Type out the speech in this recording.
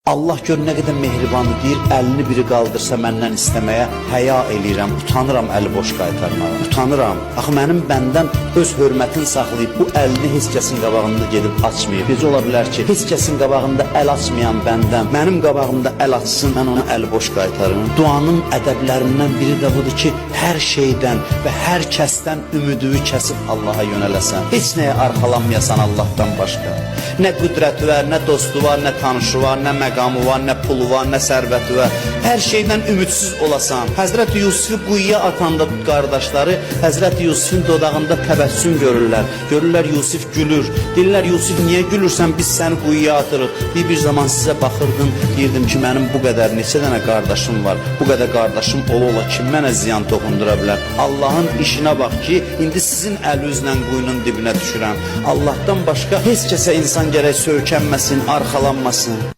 Allah gör nə qədər mehribandır, deyir, əlini biri qaldırsa məndən istəməyə həya eləyirəm, utanıram əli boş qaytarmağa, utanıram. Axı mənim bəndən öz hörmətini saxlayıb bu əlini heç kəsin qabağında gedib açmayıb. Necə ola bilər ki, heç kəsin qabağında əl açmayan bəndən mənim qabağımda əl açsın, mən onu əli boş qaytarım. Duanın ədəblərindən biri də budur ki, hər şeydən və hər kəsdən ümidini kəsib Allaha yönələsən. Heç nəyə arxalanmayasan Allahdan başqa. Nə qüdrəti var, nə dostu var, nə tanışı var, nə məqamı var, nə pulu var, nə sərvəti var. Hər şeydən ümidsiz olasan. Həzrəti Yusifi quyuya atanda qardaşları Həzrəti Yusifin dodağında təbəssüm görürlər. Görürlər Yusif gülür. Deyirlər Yusif niyə gülürsən, biz səni quyuya atırıq. Bir zaman sizə baxırdım, deyirdim ki, mənim bu qədər neçə dənə qardaşım var. Bu qədər qardaşım ola kim mənə ziyan toxundura bilər. Allahın işinə bax ki, indi sizin əlinizlə quyunun dibinə düşürəm. Allahdan başqa heç kəsə insan gərək söykənməsin, arxalanmasın.